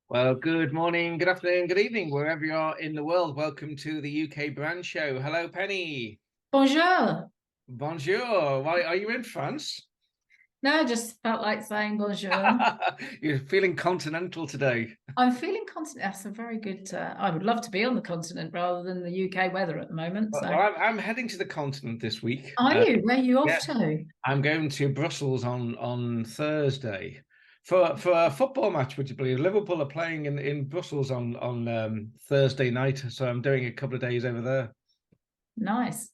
Well, good morning, good afternoon, good evening, wherever you are in the world. Welcome to the UK Brand Show. Hello, Penny. Bonjour. Bonjour. Why are you in France? No, I just felt like saying bonjour. You're feeling continental today. I'm feeling continent. That's a very good. I would love to be on the continent rather than the UK weather at the moment. Well, So, I'm heading to the continent this week. are you? Where are you off Yeah, to? I'm going to Brussels on Thursday for a football match. Would you believe Liverpool are playing in Brussels on Thursday night? So I'm doing a couple of days over there. Nice.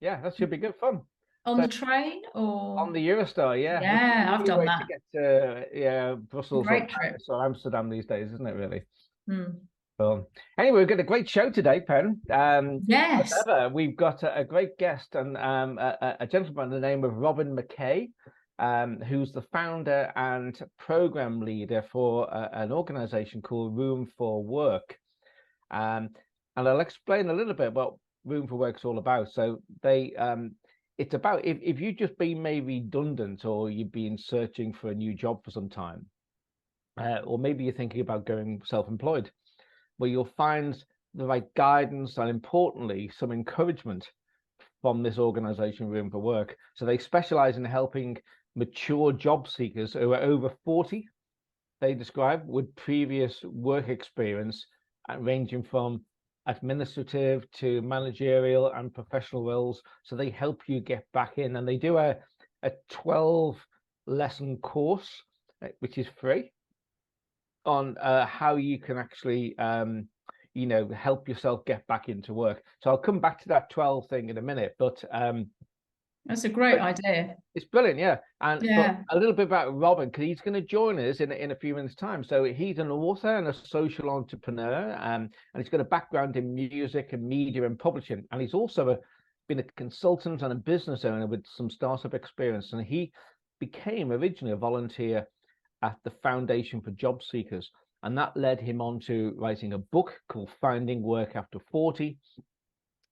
Yeah, that should be good fun. On So the train on or? the Eurostar, yeah, which is Yeah, the I've only done way to that. get to Brussels or Great trip. Paris or Amsterdam these days, isn't it? Really. Hmm. Well, anyway, we've got a great show today, Pen. As Yes. ever, we've got a great guest and a gentleman by the name of Robin McKay, who's the founder and program leader for an organisation called Room for Work. Um, and I'll explain a little bit what Room for Work's all about. So it's about if you've just been made redundant or you've been searching for a new job for some time, or maybe you're thinking about going self-employed, where you'll find the right guidance and importantly, some encouragement from this organization, Room for Work. So they specialize in helping mature job seekers who are over 40, they describe, with previous work experience ranging from administrative to managerial and professional roles. So they help you get back in, and they do a 12 lesson course, which is free, on how you can actually help yourself get back into work. So I'll come back to that 12 thing in a minute, but That's a great idea. it's brilliant, yeah. And but Yeah. a little bit about Robin, because he's going to join us in a few minutes' time. So he's an author and a social entrepreneur, and he's got a background in music and media and publishing, and he's also been a consultant and a business owner with some startup experience. And he became originally a volunteer at the Foundation for Job Seekers, and that led him on to writing a book called Finding Work After 40,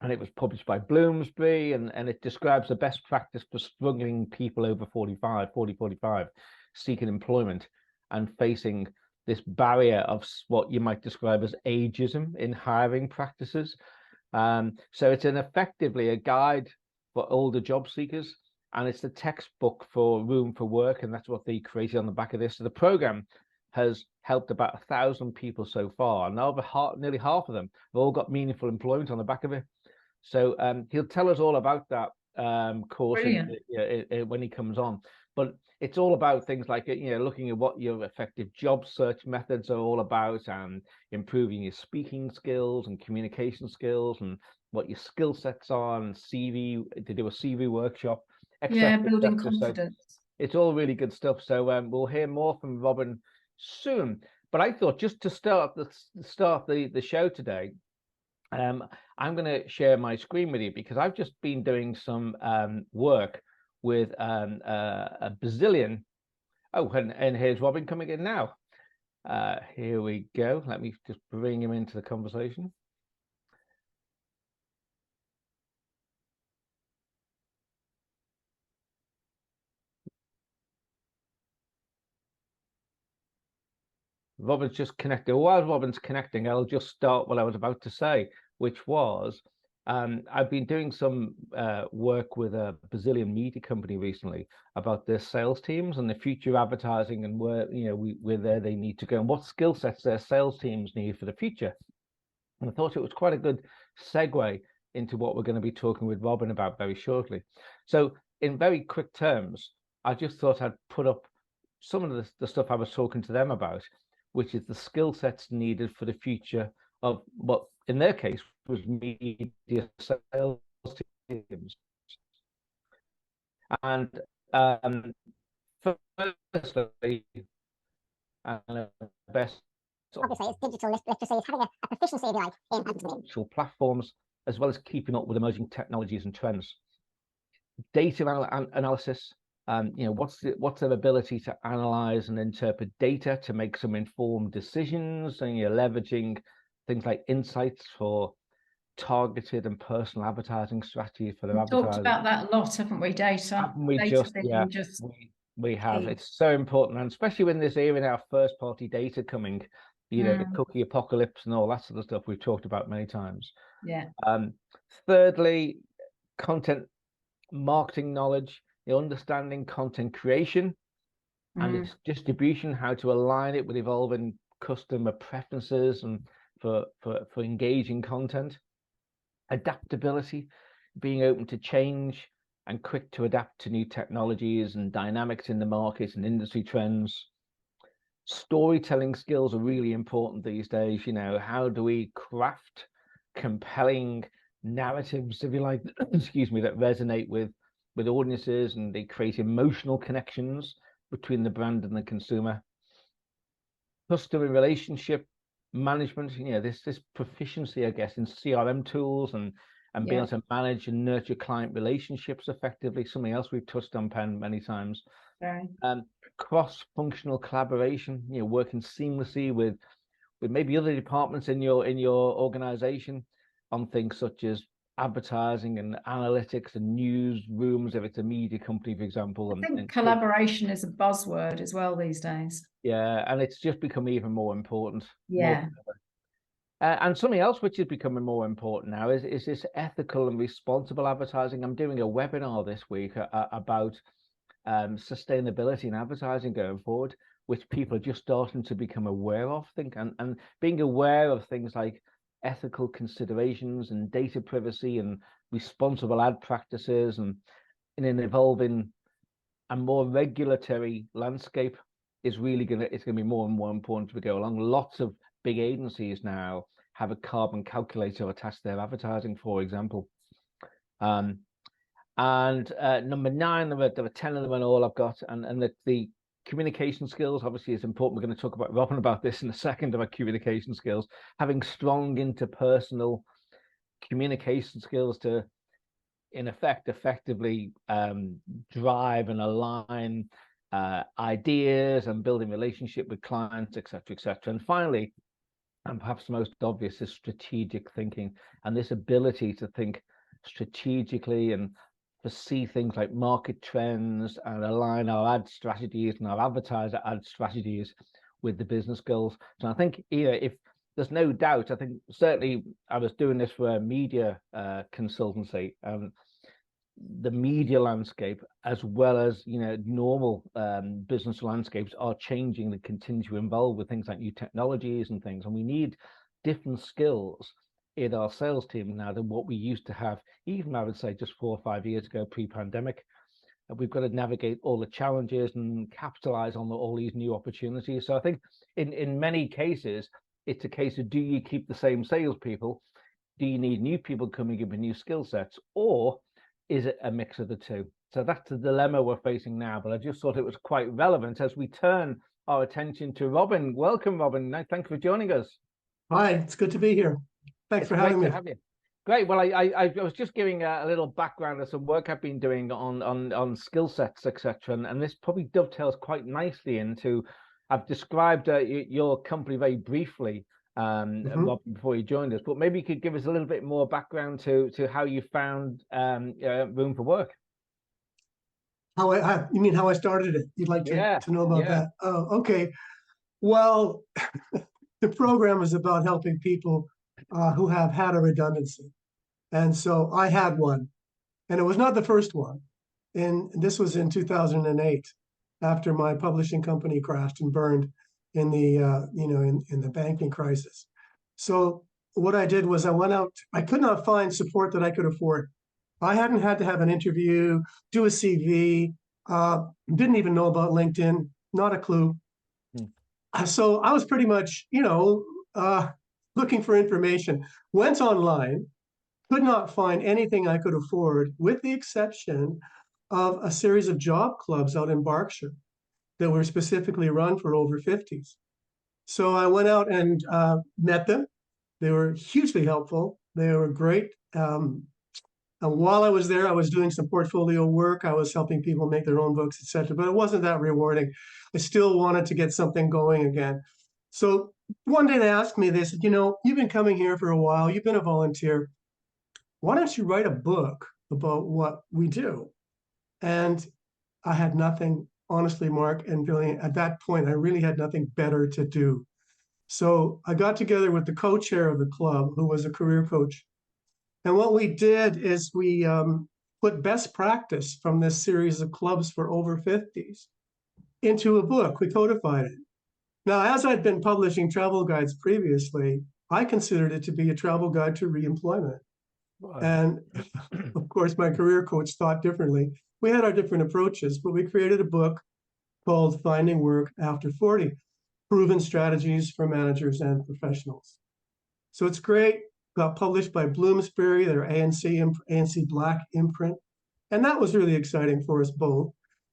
and it was published by Bloomsbury, and it describes the best practice for struggling people over 45 seeking employment and facing this barrier of what you might describe as ageism in hiring practices. So it's effectively a guide for older job seekers, and it's the textbook for Room for Work, and that's what they created on the back of this. So the program has helped about 1,000 people so far, and nearly half of them have all got meaningful employment on the back of it. So he'll tell us all about that course Brilliant. when he comes on. But it's all about things like looking at what your effective job search methods are all about, and improving your speaking skills and communication skills, and what your skill sets are, and CV to do a CV workshop, etc. Yeah, building etc. So confidence. it's all really good stuff. So we'll hear more from Robin soon. But I thought, just to start the show today, I'm going to share my screen with you, because I've just been doing some work with a Brazilian. Oh, and here's Robin coming in now. Here we go. Let me just bring him into the conversation. Robin's just connected. While Robin's connecting, I'll just start what I was about to say, which was I've been doing some work with a Brazilian media company recently about their sales teams and the future advertising, and where there they need to go and what skill sets their sales teams need for the future. And I thought it was quite a good segue into what we're going to be talking with Robin about very shortly. So, in very quick terms, I just thought I'd put up some of the stuff I was talking to them about, which is the skill sets needed for the future of what, in their case, was media sales teams. And firstly, and best obviously it's digital literacy, it's having a proficiency, if you like, in digital platforms, as well as keeping up with emerging technologies and trends. Data analysis, what's their ability to analyze and interpret data to make some informed decisions, and you're leveraging things like insights for targeted and personal advertising strategies for their We've talked advertising. about that a lot, haven't we? Data. Haven't we Data just, yeah, being just we have. key. It's so important, and especially when this era now, first party data coming, you know, the cookie apocalypse and all that sort of stuff we've talked about many times. Yeah. Thirdly, content marketing knowledge, the understanding content creation and its distribution, how to align it with evolving customer preferences and for engaging content. Adaptability, being open to change and quick to adapt to new technologies and dynamics in the market and industry trends. Storytelling skills are really important these days. You know, how do we craft compelling narratives, if you like, excuse me, that resonate with audiences and they create emotional connections between the brand and the consumer. Customer relationship management, you know, this proficiency, I guess, in CRM tools and being able to manage and nurture client relationships effectively, something else we've touched on, Pen, many times. Right. Cross-functional collaboration, you know, working seamlessly with maybe other departments in your organization on things such as advertising and analytics and newsrooms, if it's a media company, for example. I think collaboration is a buzzword as well these days. Yeah, and it's just become even more important. Yeah. And something else which is becoming more important now is this ethical and responsible advertising. I'm doing a webinar this week about sustainability in advertising going forward, which people are just starting to become aware of. And being aware of things like ethical considerations and data privacy and responsible ad practices, and in an evolving and more regulatory landscape is really it's gonna be more and more important as we go along. Lots of big agencies now have a carbon calculator attached to their advertising, for example. And number 9, there were 10 of them in all I've got, and the communication skills obviously is important. We're going to talk about Robin about this in a second, about communication skills, having strong interpersonal communication skills to, in effect, effectively drive and align ideas and building relationship with clients, etc., etc. And finally, and perhaps the most obvious, is strategic thinking, and this ability to think strategically and to see things like market trends and align our ad strategies and our advertiser ad strategies with the business goals. So I think, you know, if there's no doubt, I think certainly I was doing this for a media consultancy, the media landscape, as well as, you know, normal business landscapes, are changing and continue to evolve with things like new technologies and things, and we need different skills in our sales team now than what we used to have, even I would say just 4 or 5 years ago, pre-pandemic. We've got to navigate all the challenges and capitalize on all these new opportunities. So I think in many cases, it's a case of, do you keep the same salespeople? Do you need new people coming in with new skill sets, or is it a mix of the two? So that's the dilemma we're facing now. But I just thought it was quite relevant as we turn our attention to Robin. Welcome, Robin. Thank you for joining us. Hi, it's good to be here. Thanks for having me. Great. Well, I was just giving a little background of some work I've been doing on skill sets, etc. And this probably dovetails quite nicely into, I've described your company very briefly, Robin, before you joined us, but maybe you could give us a little bit more background to how you found Room for Work. You mean how I started it? You'd like to know about that? Oh, okay. Well, the program is about helping people who have had a redundancy. And so I had one, and it was not the first one. And this was in 2008, after my publishing company crashed and burned in the in the banking crisis. So what I did was I went out. I could not find support that I could afford. I hadn't had to have an interview, do a CV, didn't even know about LinkedIn, not a clue. So I was pretty much, looking for information, went online, could not find anything I could afford, with the exception of a series of job clubs out in Berkshire that were specifically run for over 50s. So I went out and met them. They were hugely helpful. They were great. And while I was there, I was doing some portfolio work. I was helping people make their own books, etc. But it wasn't that rewarding. I still wanted to get something going again. So one day they asked me, they said, you've been coming here for a while. You've been a volunteer. Why don't you write a book about what we do? And I had nothing, honestly, Mark and Billy, at that point, I really had nothing better to do. So I got together with the co-chair of the club, who was a career coach. And what we did is we put best practice from this series of clubs for over 50s into a book. We codified it. Now, as I'd been publishing travel guides previously, I considered it to be a travel guide to reemployment. Wow. And of course, my career coach thought differently. We had our different approaches, but we created a book called Finding Work After 40, Proven Strategies for Managers and Professionals. So it's great. Got published by Bloomsbury, their ANC Black imprint. And that was really exciting for us both.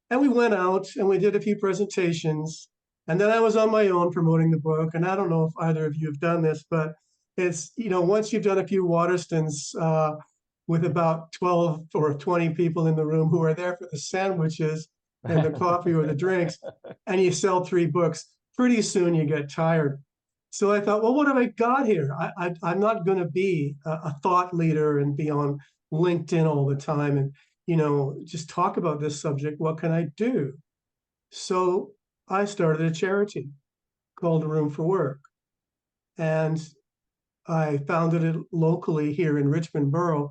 And we went out and we did a few presentations. And then I was on my own promoting the book. And I don't know if either of you have done this, but it's, you know, once you've done a few Waterstones with about 12 or 20 people in the room who are there for the sandwiches and the coffee or the drinks, and you sell 3 books, pretty soon you get tired. So I thought, well, what have I got here? I'm not going to be a thought leader and be on LinkedIn all the time and, you know, just talk about this subject. What can I do? So I started a charity called Room for Work. And I founded it locally here in Richmond Borough.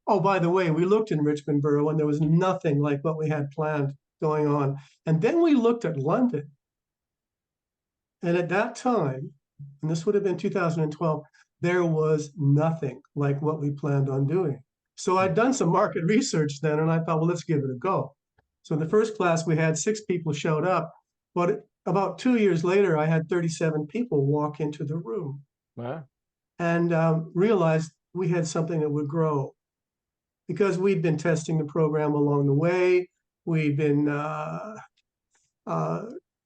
Oh, by the way, we looked in Richmond Borough and there was nothing like what we had planned going on. And then we looked at London. And at that time, and this would have been 2012, there was nothing like what we planned on doing. So I'd done some market research then, and I thought, well, let's give it a go. So in the first class, we had 6 people showed up, but about 2 years later, I had 37 people walk into the room. Wow. And realized we had something that would grow because we'd been testing the program along the way. We'd been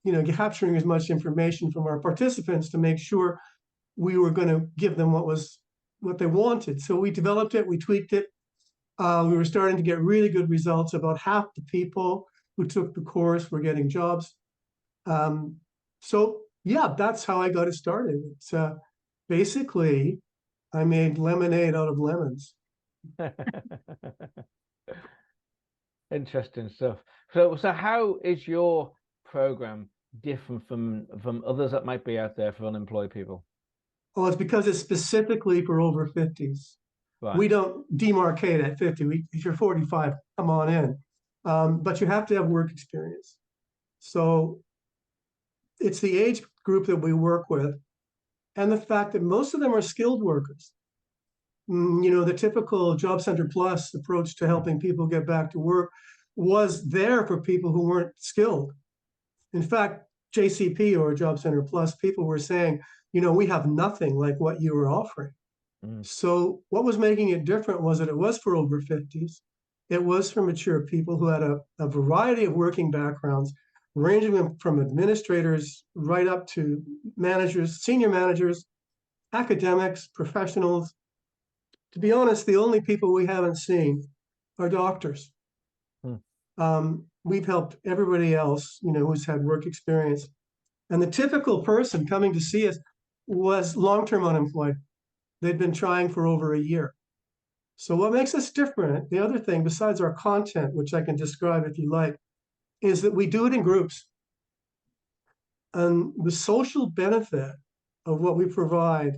you know, capturing as much information from our participants to make sure we were going to give them what they wanted. So we developed it, we tweaked it. We were starting to get really good results. About half the people who took the course were getting jobs. So yeah, that's how I got it started. It's basically, I made lemonade out of lemons. Interesting stuff. So how is your program different from others that might be out there for unemployed people? Well, it's because it's specifically for over 50s. Right. We don't demarcate at 50. If you're 45, come on in. But you have to have work experience. So it's the age group that we work with, and the fact that most of them are skilled workers. You know, the typical Job Center Plus approach to helping people get back to work was there for people who weren't skilled. In fact, JCP or Job Center Plus, people were saying, you know, we have nothing like what you were offering. So what was making it different was that it was for over 50s. It was for mature people who had a variety of working backgrounds, ranging from administrators right up to managers, senior managers, academics, professionals. To be honest, the only people we haven't seen are doctors. We've helped everybody else, you know, who's had work experience. And the typical person coming to see us was long-term unemployed. They'd been trying for over a year. So what makes us different, the other thing, besides our content, which I can describe if you like, is that we do it in groups. And the social benefit of what we provide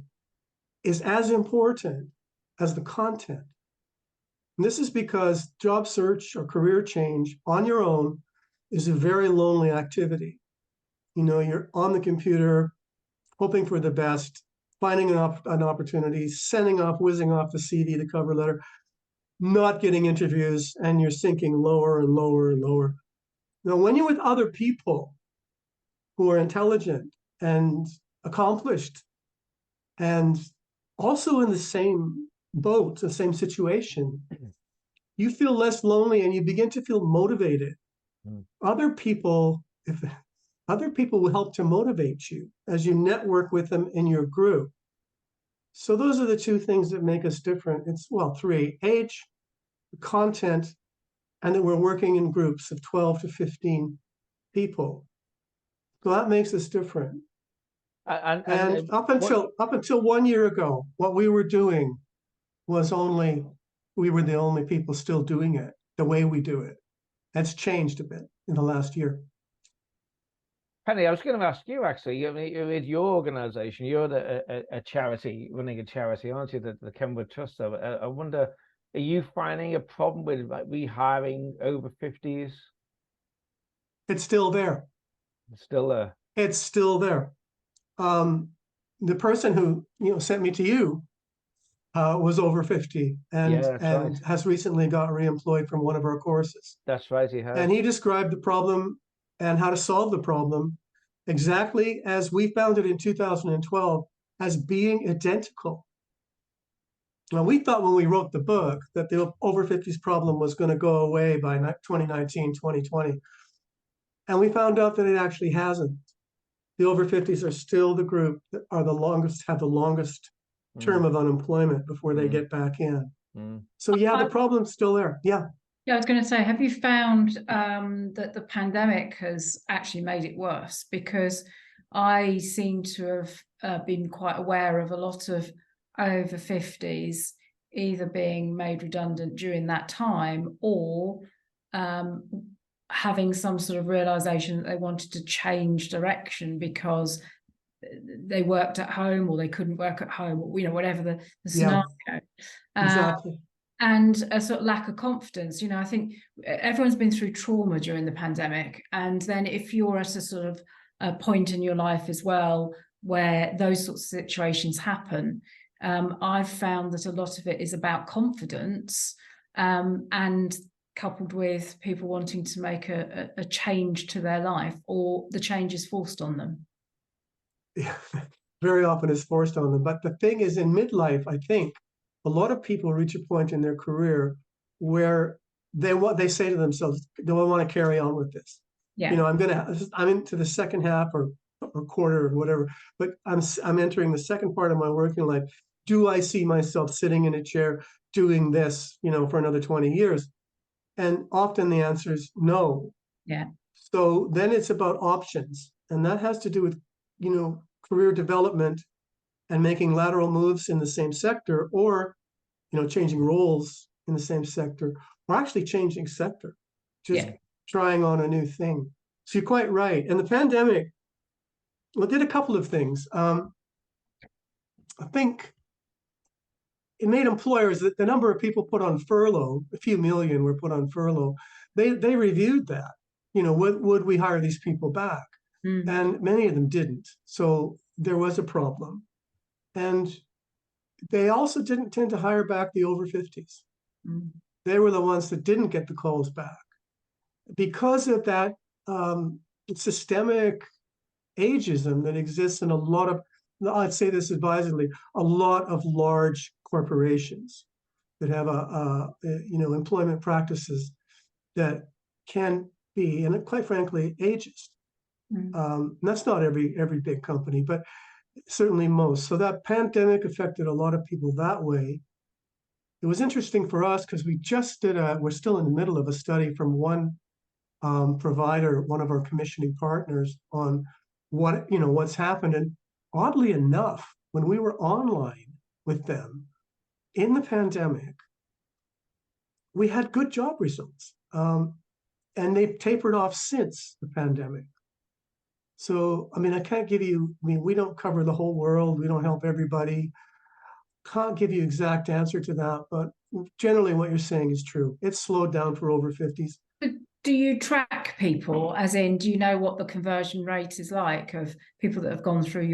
is as important as the content. And this is because job search or career change on your own is a very lonely activity. You know, you're on the computer, hoping for the best, finding an opportunity, whizzing off the CV, the cover letter, not getting interviews, and you're sinking lower and lower and lower. Now, when you're with other people who are intelligent and accomplished and also in the same boat, the same situation, you feel less lonely and you begin to feel motivated. Other people will help to motivate you as you network with them in your group. So those are the 2 things that make us different. It's, well, 3: age, content, and that we're working in groups of 12 to 15 people. So that makes us different. And up until 1 year ago, what we were doing was we were the only people still doing it the way we do it. That's changed a bit in the last year. Penny, I was going to ask you actually. With your organisation, you're a charity, running a charity, aren't you? The Kenwood Trust. So I wonder, are you finding a problem with like rehiring over 50s? It's still there. It's still there. It's still there. The person who sent me to you was over 50 and right. has recently got reemployed from one of our courses. That's right, he has. And he described the problem and how to solve the problem exactly as we found it in 2012, as being identical. Now, we thought when we wrote the book that the over 50s problem was going to go away by 2019, 2020. And we found out that it actually hasn't. The over 50s are still the group that are have the longest term of unemployment before they get back in. So yeah, the problem's still there. Yeah. Yeah, I was going to say, have you found that the pandemic has actually made it worse? Because I seem to have been quite aware of a lot of over 50s either being made redundant during that time or having some sort of realization that they wanted to change direction because they worked at home or they couldn't work at home, or whatever the scenario. Exactly. And a sort of lack of confidence. I think everyone's been through trauma during the pandemic, and then if you're at a sort of a point in your life as well where those sorts of situations happen, I've found that a lot of it is about confidence, and coupled with people wanting to make a change to their life, or the change is forced on them. Yeah, very often it's forced on them. But the thing is, in midlife, I think a lot of people reach a point in their career where they say to themselves, do I want to carry on with this? Yeah. I'm into the second half or quarter or whatever, but I'm entering the second part of my working life. Do I see myself sitting in a chair doing this, for another 20 years? And often the answer is no. Yeah. So then it's about options. And that has to do with, career development and making lateral moves in the same sector, or, changing roles in the same sector, or actually changing sector, just trying on a new thing. So you're quite right. And the pandemic, did a couple of things. I think it made employers, that the number of people put on furlough, a few million were put on furlough. They reviewed that. Would we hire these people back? And many of them didn't. So there was a problem. And they also didn't tend to hire back the over 50s. They were the ones that didn't get the calls back because of that systemic ageism that exists in a lot of, I'd say this advisedly, a lot of large corporations that have employment practices that can be, and quite frankly, ageist. That's not every big company, but certainly most. So that pandemic affected a lot of people that way. It was interesting for us because we just we're still in the middle of a study from one provider, one of our commissioning partners, on what's happened. And oddly enough, when we were online with them in the pandemic, we had good job results. And they've tapered off since the pandemic. So, I can't give you, we don't cover the whole world. We don't help everybody. Can't give you exact answer to that, but generally what you're saying is true. It's slowed down for over 50s. Do you track people, as in, do you know what the conversion rate is like of people that have gone through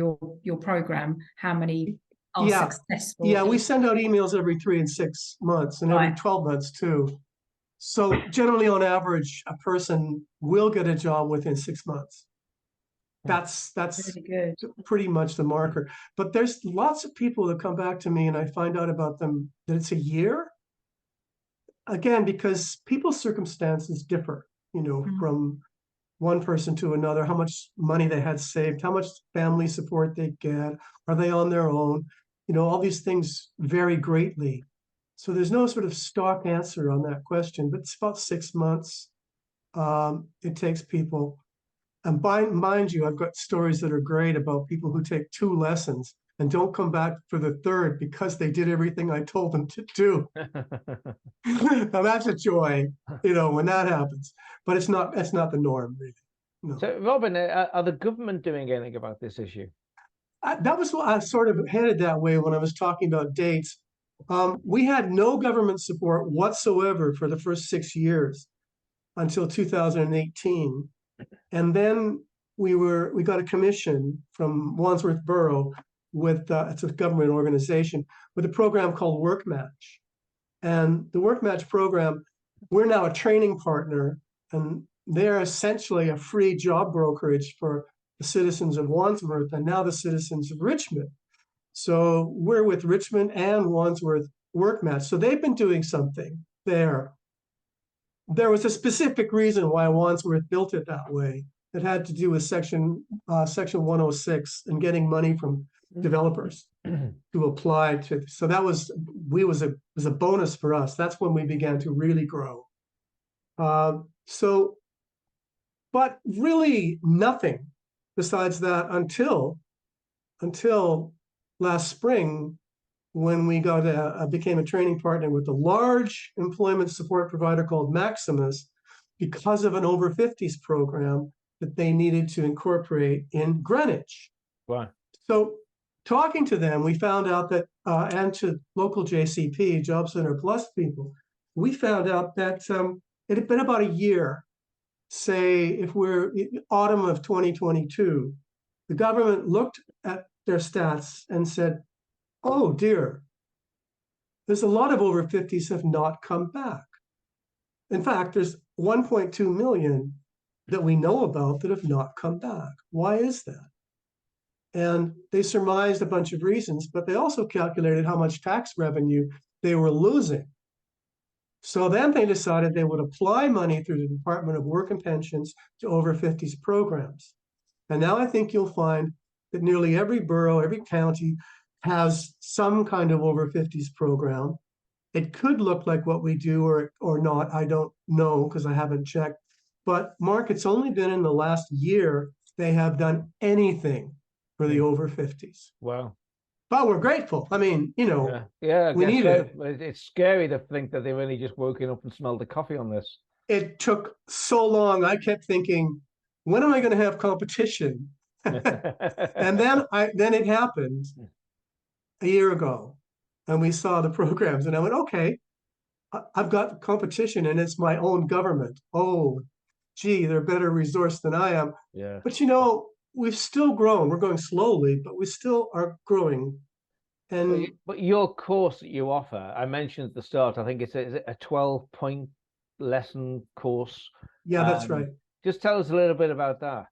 your program? How many are successful? Yeah, we send out emails every 3 and 6 months, and every 12 months too. So generally, on average, a person will get a job within 6 months. That's really good. Pretty much the marker. But there's lots of people that come back to me and I find out about them that it's a year. Again, because people's circumstances differ, from one person to another, how much money they had saved, how much family support they get, are they on their own? All these things vary greatly. So there's no sort of stock answer on that question, but it's about 6 months. It takes people. And mind you, I've got stories that are great about people who take 2 lessons and don't come back for the 3rd because they did everything I told them to do. Now that's a joy, when that happens. But that's not the norm, really. no. So, Robin, are the government doing anything about this issue? That was what I sort of headed that way when I was talking about dates. We had no government support whatsoever for the first 6 years until 2018. And then we got a commission from Wandsworth Borough with, it's a government organization, with a program called Work Match. And the Work Match program, we're now a training partner, and they're essentially a free job brokerage for the citizens of Wandsworth and now the citizens of Richmond. So we're with Richmond and Wandsworth Work Match. So they've been doing something there. There was a specific reason why Wandsworth built it that way. It had to do with section 106 and getting money from developers to apply to. So that was a bonus for us. That's when we began to really grow. But really nothing besides that until last spring, when we became a training partner with a large employment support provider called Maximus, because of an over 50s program that they needed to incorporate in Greenwich. Wow. So talking to them, we found out that, and to local JCP, Job Center Plus people, we found out that it had been about a year, say if we're autumn of 2022, the government looked at their stats and said, oh dear, there's a lot of over 50s have not come back. In fact, there's 1.2 million that we know about that have not come back. Why is that? And they surmised a bunch of reasons, but they also calculated how much tax revenue they were losing. So then they decided they would apply money through the Department of Work and Pensions to over 50s programs. And now I think you'll find that nearly every borough, every county has some kind of over 50s program. It could look like what we do or not. I don't know because I haven't checked. But Mark, it's only been in the last year they have done anything for the over 50s. Wow. But we're grateful. I mean, yeah, we need it. It's scary to think that they've only just woken up and smelled the coffee on this. It took so long. I kept thinking, when am I going to have competition? And then it happened a year ago, and we saw the programs, and I went, okay, I've got competition, and it's my own government. Oh, gee, they're better resourced than I am. Yeah. But we've still grown. We're going slowly, but we still are growing. And but your course that you offer, I mentioned at the start, I think it's a 12-point lesson course. Yeah, that's right. Just tell us a little bit about that.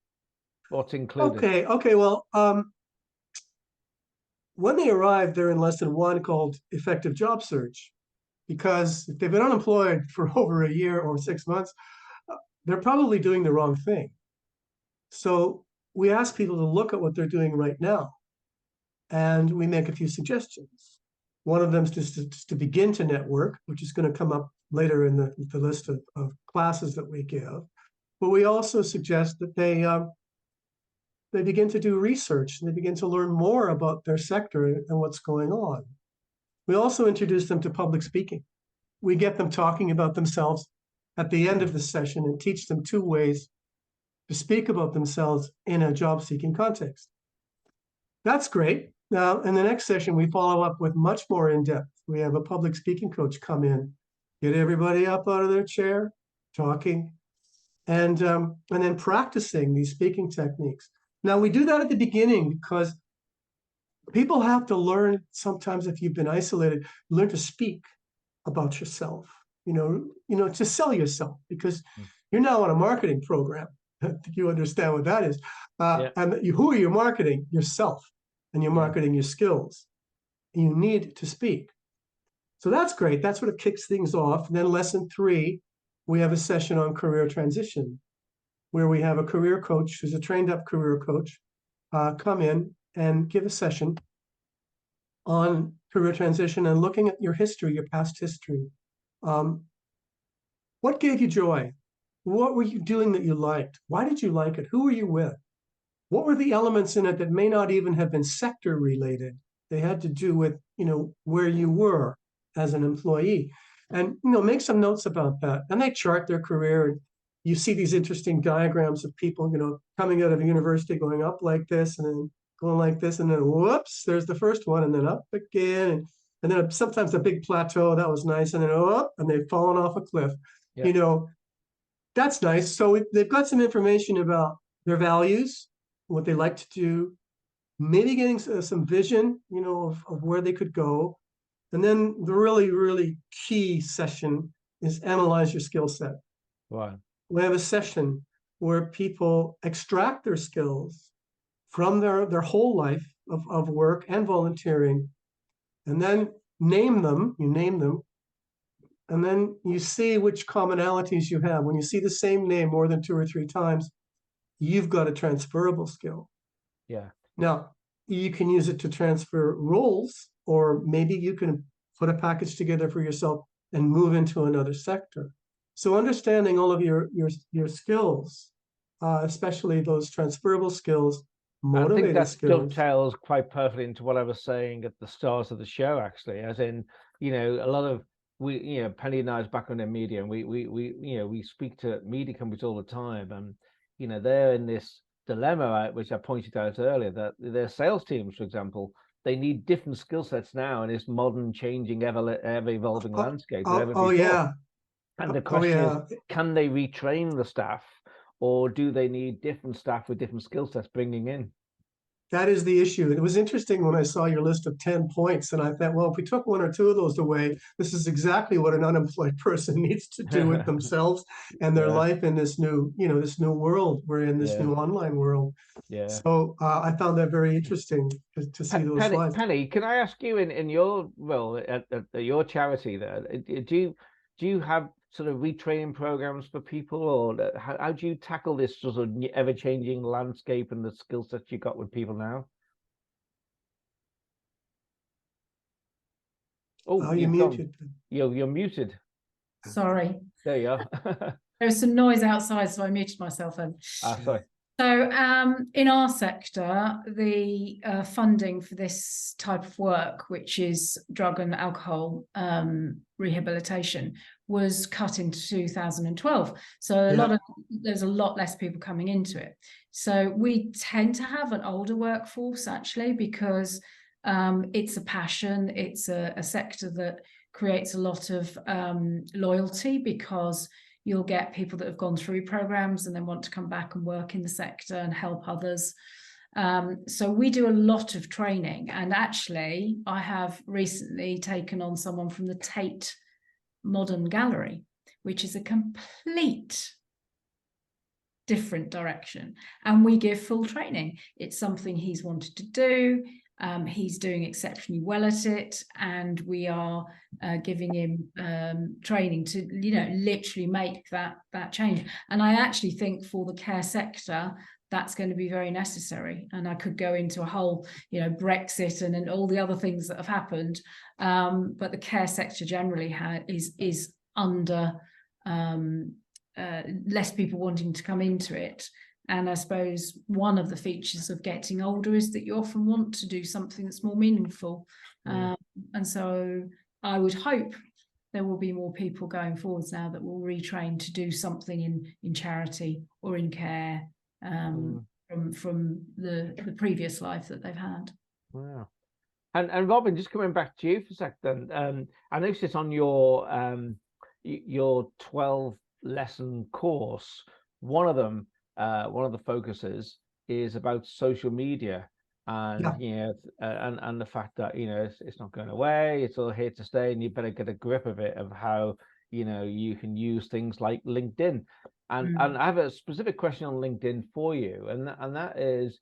What's included? Okay. Well, when they arrived, they're in lesson 1 called effective job search, because if they've been unemployed for over a year or 6 months, they're probably doing the wrong thing. So we ask people to look at what they're doing right now, and we make a few suggestions. One of them is just to begin to network, which is going to come up later in the list of classes that we give. But we also suggest that they begin to do research, and they begin to learn more about their sector and what's going on. We also introduce them to public speaking. We get them talking about themselves at the end of the session and teach them 2 ways to speak about themselves in a job-seeking context. That's great. Now, in the next session, we follow up with much more in-depth. We have a public speaking coach come in, get everybody up out of their chair, talking, and then practicing these speaking techniques. Now, we do that at the beginning because people have to learn, sometimes if you've been isolated, learn to speak about yourself, to sell yourself, because you're now on a marketing program. You understand what that is. And who are you marketing? Yourself. And you're marketing your skills. And you need to speak. So that's great. That's what it kicks things off. And then lesson 3, we have a session on career transition, where we have a career coach who's a trained-up career coach come in and give a session on career transition and looking at your history, your past history. What gave you joy? What were you doing that you liked? Why did you like it? Who were you with? What were the elements in it that may not even have been sector related? They had to do with, where you were as an employee. And, make some notes about that. And they chart their career. you see these interesting diagrams of people, coming out of university, going up like this, and then going like this, and then whoops, there's the first one, and then up again, and then sometimes a big plateau. That was nice, and then up, and they've fallen off a cliff. Yeah. That's nice. So they've got some information about their values, what they like to do, maybe getting some vision, of where they could go. And then the really, really key session is analyze your skill set. Right. We have a session where people extract their skills from their whole life of work and volunteering, and then you name them, and then you see which commonalities you have. When you see the same name more than 2 or 3 times, you've got a transferable skill. Yeah. Now, you can use it to transfer roles, or maybe you can put a package together for yourself and move into another sector. So understanding all of your skills, especially those transferable skills, motivated I think that skills. dovetails quite perfectly into what I was saying at the start of the show, actually, as in, a lot of Penny and I's background in media, and we speak to media companies all the time, and they're in this dilemma, which I pointed out earlier, that their sales teams, for example, they need different skill sets now in this modern, changing, ever evolving landscape. Yeah. And the question is, can they retrain the staff, or do they need different staff with different skill sets bringing in? That is the issue. It was interesting when I saw your list of 10 points, and I thought, well, if we took 1 or 2 of those away, this is exactly what an unemployed person needs to do with themselves and their life in this new, this new world. We're in this new online world. Yeah. So I found that very interesting to see those slides. Penny, can I ask you, in your role at your charity there, do you have sort of retraining programs for people, or how do you tackle this sort of ever-changing landscape and the skill sets you got with people now? Oh, you're muted. You're muted. Sorry. There you are. There was some noise outside, so I muted myself. Sorry. So in our sector, the funding for this type of work, which is drug and alcohol rehabilitation, was cut in 2012. So there's a lot less people coming into it. So we tend to have an older workforce, actually, because it's a passion. It's a sector that creates a lot of loyalty, because you'll get people that have gone through programs and then want to come back and work in the sector and help others. So we do a lot of training. And actually, I have recently taken on someone from the Tate Modern Gallery, which is a complete different direction. And we give full training. It's something he's wanted to do. He's doing exceptionally well at it, and we are giving him training to, literally make that change. And I actually think for the care sector, that's going to be very necessary. And I could go into a whole, Brexit and all the other things that have happened. But the care sector generally is under less people wanting to come into it. And I suppose one of the features of getting older is that you often want to do something that's more meaningful. And so I would hope there will be more people going forwards now that will retrain to do something in charity or in care from the previous life that they've had. Wow. And Robin, just coming back to you for a second, I noticed on your 12-lesson course, one of the focuses is about social media, and and the fact that it's not going away, it's all here to stay, and you better get a grip of it, of how you can use things like LinkedIn. And I have a specific question on LinkedIn for you, and that is,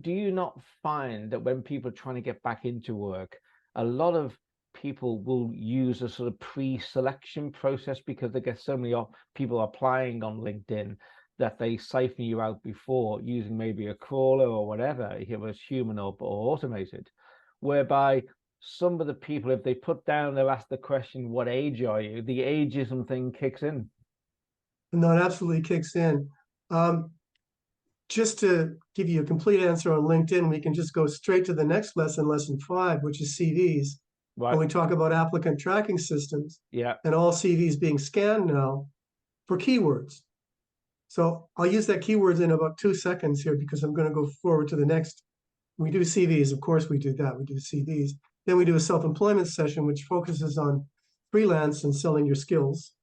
do you not find that when people are trying to get back into work, a lot of people will use a sort of pre-selection process because they get so many people applying on LinkedIn that they siphon you out before, using maybe a crawler or whatever, if it was human or automated, whereby some of the people, if they put down, they'll ask the question, what age are you? The ageism thing kicks in. No, it absolutely kicks in. Just to give you a complete answer on LinkedIn, we can just go straight to the next lesson, lesson 5, which is CVs. Right. When we talk about applicant tracking systems, and all CVs being scanned now for keywords. So I'll use that keywords in about 2 seconds here because I'm going to go forward to the next. We do CVs, of course we do that. We do CVs. Then we do a self-employment session, which focuses on freelance and selling your skills.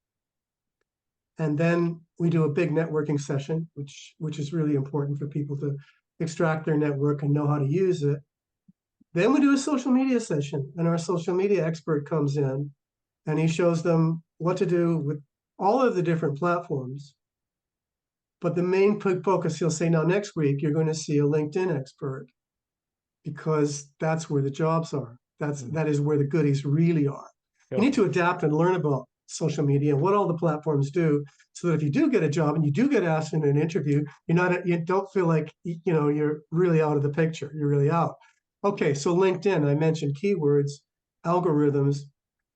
And then we do a big networking session, which is really important for people to extract their network and know how to use it. Then we do a social media session, and our social media expert comes in and he shows them what to do with all of the different platforms. But the main focus, he'll say, now next week, you're going to see a LinkedIn expert because that's where the jobs are. That is where the goodies really are. You need to adapt and learn about social media and what all the platforms do, so that if you do get a job and you do get asked in an interview, you don't feel like you're really out of the picture. You're really out. Okay, so LinkedIn, I mentioned keywords, algorithms.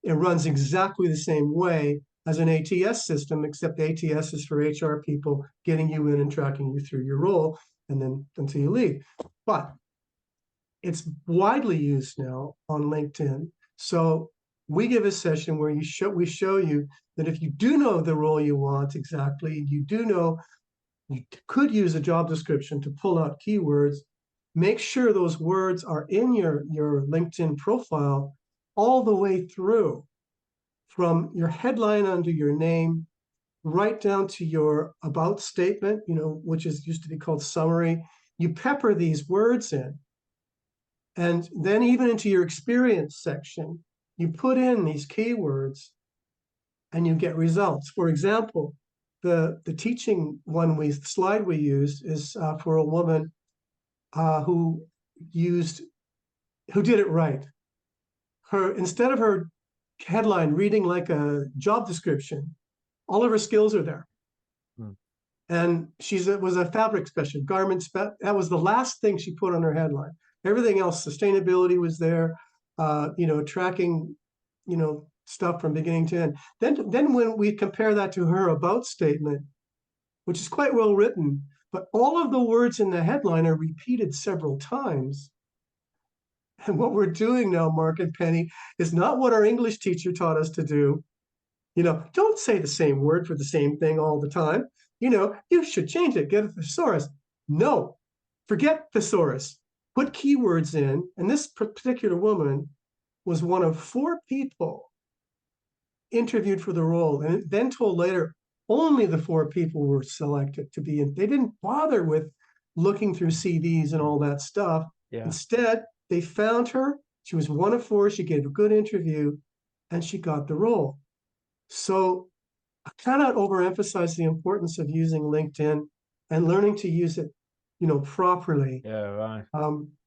It runs exactly the same way as an ATS system, except ATS is for HR people getting you in and tracking you through your role and then until you leave. But it's widely used now on LinkedIn. So we give a session where we show you that if you do know the role you want exactly, you do know you could use a job description to pull out keywords, make sure those words are in your LinkedIn profile all the way through, from your headline under your name right down to your about statement, which used to be called summary. You pepper these words in. And then even into your experience section, you put in these keywords and you get results. For example, the teaching slide we used is for a woman who did it right. Instead of her headline reading like a job description, all of her skills are there. And was a fabric specialist, that was the last thing she put on her headline. Everything else, sustainability was there, tracking, stuff from beginning to end. Then when we compare that to her about statement, which is quite well written, but all of the words in the headline are repeated several times. And what we're doing now, Mark and Penny, is not what our English teacher taught us to do. Don't say the same word for the same thing all the time. You should change it, get a thesaurus. No, forget thesaurus. Put keywords in, and this particular woman was one of 4 people interviewed for the role, and then told later only the 4 people were selected to be in. They didn't bother with looking through CVs and all that stuff. Yeah. Instead, they found her. She was one of 4. She gave a good interview, and she got the role. So I cannot overemphasize the importance of using LinkedIn and learning to use it, properly. Yeah, right.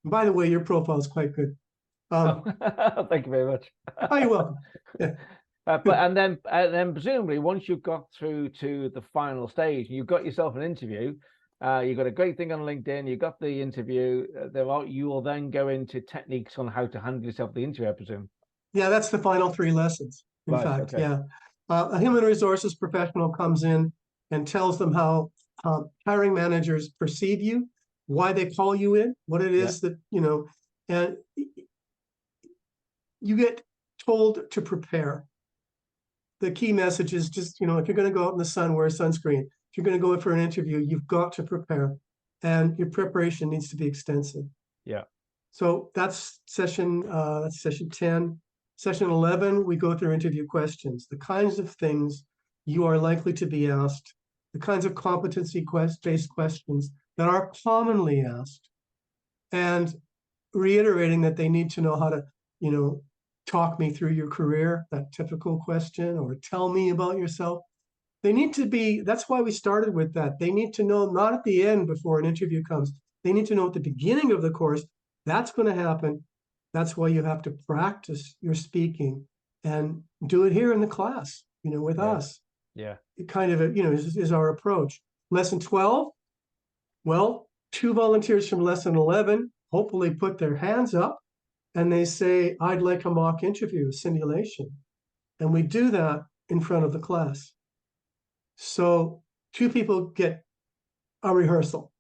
By the way, your profile is quite good. Thank you very much. Oh, you're welcome. Yeah. And then presumably once you've got through to the final stage, you've got yourself an interview. You've got a great thing on LinkedIn. You got the interview. You will then go into techniques on how to handle yourself at the interview, I presume. Yeah, that's the final 3 lessons. In fact, okay. Yeah. A human resources professional comes in and tells them how hiring managers perceive you, why they call you in, what it is that, and you get told to prepare. The key message is just, if you're going to go out in the sun, wear sunscreen. If you're going to go in for an interview, you've got to prepare, and your preparation needs to be extensive. Yeah. So that's session 10. Session 11, we go through interview questions, the kinds of things you are likely to be asked, the kinds of competency-based questions that are commonly asked, and reiterating that they need to know how to, talk me through your career, that typical question, or tell me about yourself. They need to be, that's why we started with that. They need to know, not at the end before an interview comes, they need to know at the beginning of the course, that's going to happen. That's why you have to practice your speaking and do it here in the class, with us. Yeah. It kind of, is our approach. Lesson 12, well, 2 volunteers from lesson 11 hopefully put their hands up and they say, I'd like a mock interview, a simulation. And we do that in front of the class. So 2 people get a rehearsal.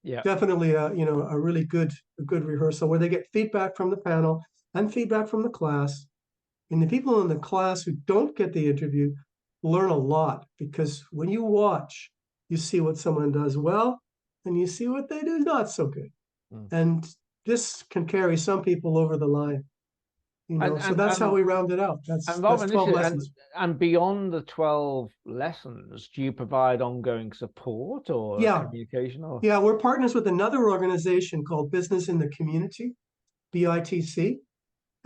Yeah, definitely a really good rehearsal where they get feedback from the panel and feedback from the class. And the people in the class who don't get the interview learn a lot, because when you watch you see what someone does well, and you see what they do not so good. And this can carry some people over the line. So that's how we round it out. That's Robin, 12 lessons. And beyond the 12 lessons, do you provide ongoing support or communication? Or? Yeah, we're partners with another organization called Business in the Community, BITC.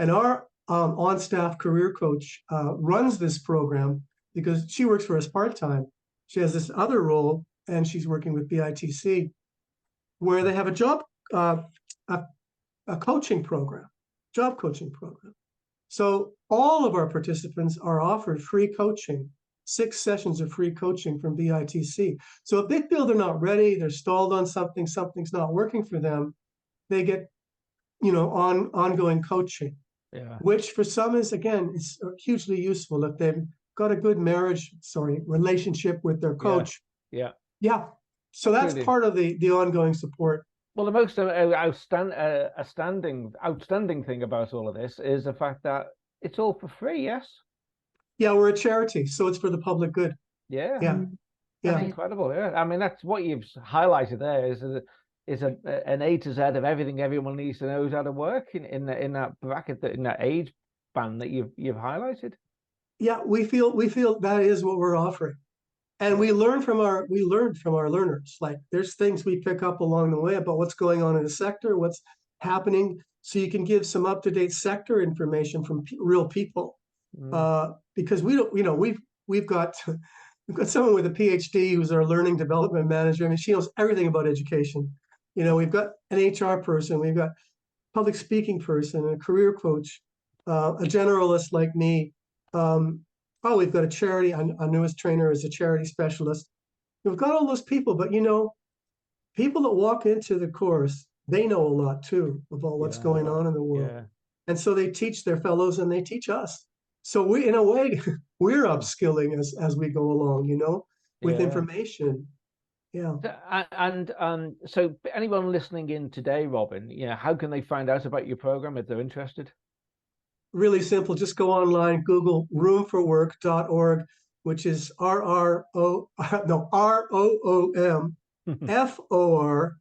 And our on-staff career coach runs this program because she works for us part-time. She has this other role, and she's working with BITC, where they have a job, a coaching program, job coaching program. So all of our participants are offered free coaching, 6 sessions of free coaching from BITC. So if they feel they're not ready, they're stalled on something, something's not working for them, they get, ongoing coaching. Yeah. Which for some is, again, is hugely useful if they've got a good relationship with their coach. Yeah. So that's part of the ongoing support. Well, the most outstanding thing about all of this is the fact that it's all for free. Yes. Yeah, we're a charity, so it's for the public good. Yeah. That's incredible. Yeah, I mean, that's what you've highlighted there is an A to Z of everything everyone needs to know how to work in that bracket, in that age band that you've highlighted. Yeah, we feel that is what we're offering. And we learn from our learners. Like, there's things we pick up along the way about what's going on in the sector, what's happening, so you can give some up-to-date sector information from real people. Because we don't, we've got someone with a PhD who's our learning development manager. I mean, she knows everything about education. We've got an HR person, we've got a public speaking person, a career coach, a generalist like me. We've got a charity. Our newest trainer is a charity specialist. We've got all those people, but people that walk into the course, they know a lot too about what's going on in the world. Yeah. And so they teach their fellows and they teach us. So we, in a way, we're upskilling as we go along, with information. Yeah. And so anyone listening in today, Robin, how can they find out about your program if they're interested? Really simple. Just go online, Google roomforwork.org, which is ROOMFORWORK.org.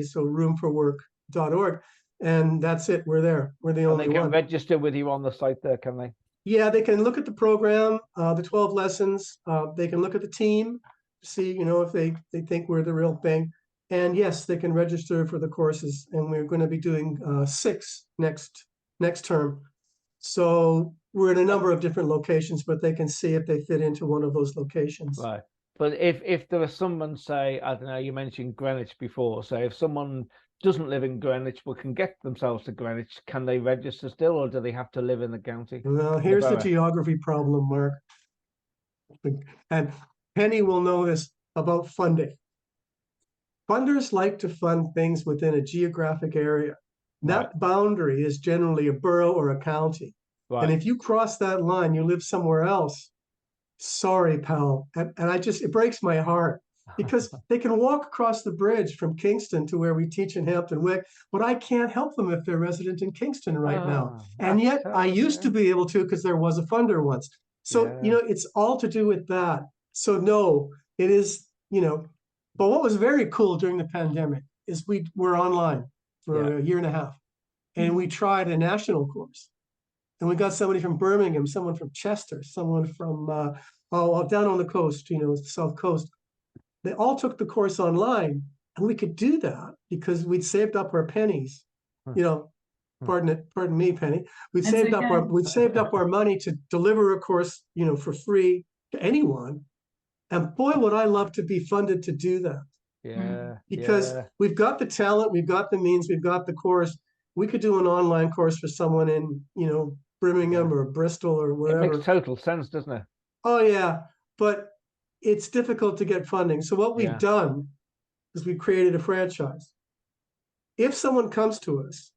So roomforwork.org. And that's it. We're there. We're the only one. They can register with you on the site there, can they? Yeah, they can look at the program, the 12 lessons. They can look at the team, see, if they think we're the real thing. And yes, they can register for the courses, and we're going to be doing 6 next term. So we're in a number of different locations, but they can see if they fit into one of those locations. Right. But if there was someone, say, I don't know, you mentioned Greenwich before. So if someone doesn't live in Greenwich but can get themselves to Greenwich, can they register still, or do they have to live in the county? Well, here's the geography problem, Mark. And Penny will know this about funding. Funders like to fund things within a geographic area. That boundary is generally a borough or a county. And if you cross that line, you live somewhere else. Sorry, pal. And it breaks my heart, because they can walk across the bridge from Kingston to where we teach in Hampton Wick, but I can't help them if they're resident in Kingston right now. And yet I used to be able to, because there was a funder once. So, it's all to do with that. So no, it is, but what was very cool during the pandemic is we were online for a year and a half, and we tried a national course, and we got somebody from Birmingham, someone from Chester, someone from down on the coast, the South Coast. They all took the course online, and we could do that because we'd saved up our pennies. Pardon me, Penny. We'd saved up our money to deliver a course, for free to anyone. And boy, would I love to be funded to do that. Yeah. Because we've got the talent, we've got the means, we've got the course. We could do an online course for someone in, Birmingham or Bristol or wherever. It makes total sense, doesn't it? Oh, yeah. But it's difficult to get funding. So what we've done is we've created a franchise. If someone comes to us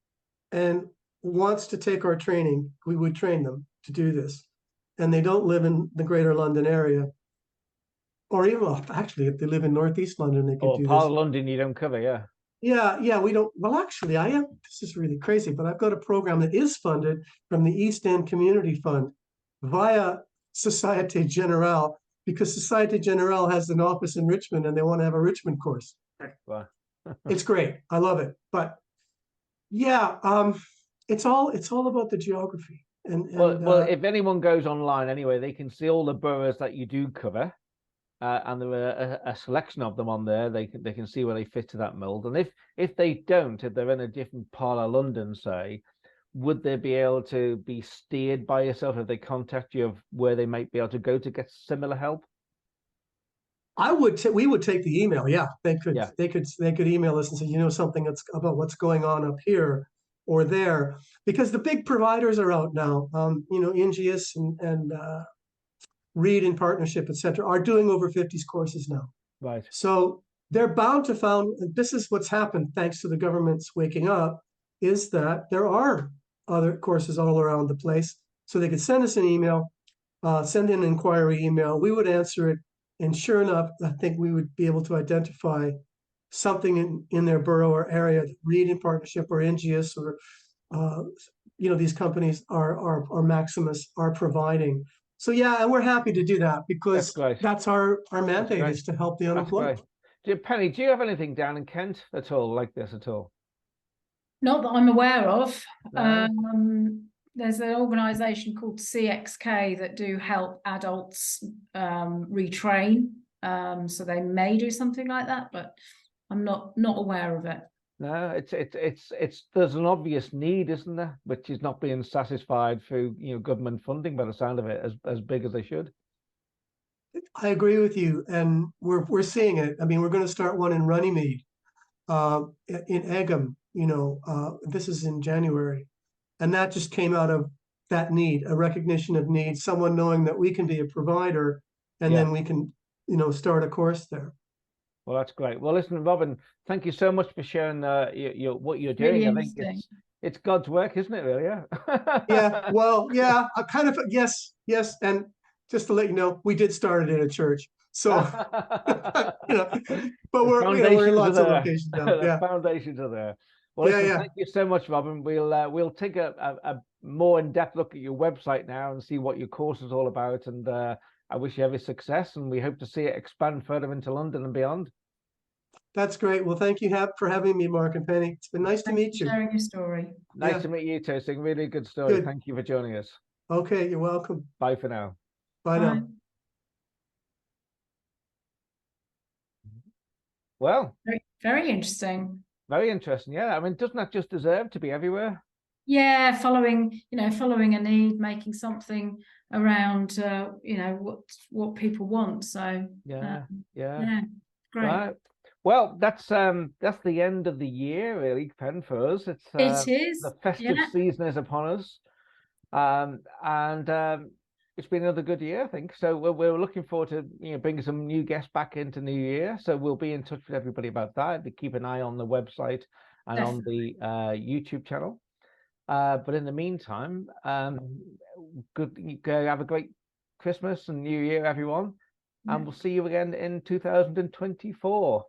and wants to take our training, we would train them to do this. And they don't live in the greater London area. Or even, actually, if they live in Northeast London, they could do this. Or part of London you don't cover, Yeah, we don't. Well, actually, this is really crazy, but I've got a program that is funded from the East End Community Fund via Societe Generale, because Societe Generale has an office in Richmond and they want to have a Richmond course. Wow. It's great. I love it. But yeah, it's all about the geography. Well, if anyone goes online anyway, they can see all the boroughs that you do cover. And there are a selection of them on there. They can see where they fit to that mold. And if they don't, if they're in a different part of London, say, would they be able to be steered by yourself if they contact you of where they might be able to go to get similar help? We would take the email. Yeah, they could Yeah. they could email us and say, you know, something that's about what's going on up here or there, because the big providers are out now. You know, Ingeus and Reed in Partnership, etc., are doing over 50s courses now. Right. So they're bound to found. This is what's happened thanks to the government's waking up, is that there are other courses all around the place. So they could send us an email, send in an inquiry email. We would answer it. And sure enough, I think we would be able to identify something in their borough or area that Reed in Partnership or Ingeus or you know, these companies are Maximus are providing. So yeah, and we're happy to do that because that's our mandate is to help the unemployed. Penny, do you have anything down in Kent at all like this at all? Not that I'm aware of. No? There's an organisation called CXK that do help adults retrain. So they may do something like that, but I'm not aware of it. No, it's there's an obvious need, isn't there, which is not being satisfied through, you know, government funding by the sound of it as big as they should. I agree with you, and we're seeing it. I mean, we're going to start one in Runnymede, in Egham. You know, this is in January, and that just came out of that need, a recognition of need, someone knowing that we can be a provider, and then we can, you know, start a course there. Well, that's great. Well, listen, Robin, thank you so much for sharing what you're doing. Really I think it's God's work, isn't it? Really, yeah. Yeah. Well, yeah. I kind of yes. And just to let you know, we did start it in a church. So, you know, but we're in lots of locations now. The foundations are there. Well, listen, thank you so much, Robin. We'll take a more in-depth look at your website now and see what your course is all about. And I wish you every success, and we hope to see it expand further into London and beyond. That's great. Well, thank you for having me, Mark and Penny. It's been nice to meet you. Sharing your story. Nice to meet you too. It's a really good story. Good. Thank you for joining us. Okay, you're welcome. Bye for now. Bye now. Well, very interesting. Very interesting. Yeah, I mean, doesn't that just deserve to be everywhere? Yeah, following a need, making something around you know, what people want. So yeah, great. Right. Well, that's the end of the year, really, Pen, for us. It is the festive season is upon us, and it's been another good year, I think. So we're looking forward to, you know, bringing some new guests back into New Year. So we'll be in touch with everybody about that. Keep an eye on the website and on the YouTube channel. But in the meantime, good. Have a great Christmas and New Year, everyone. And we'll see you again in 2024.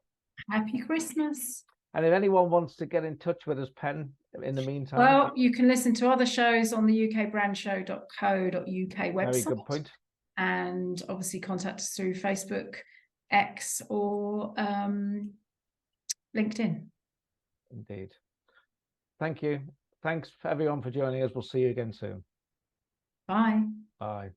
Happy Christmas. And if anyone wants to get in touch with us, Pen, in the meantime. Well, you can listen to other shows on the ukbrandshow.co.uk website. Very good point. And obviously contact us through Facebook, X, or LinkedIn. Indeed. Thank you. Thanks everyone for joining us. We'll see you again soon. Bye. Bye.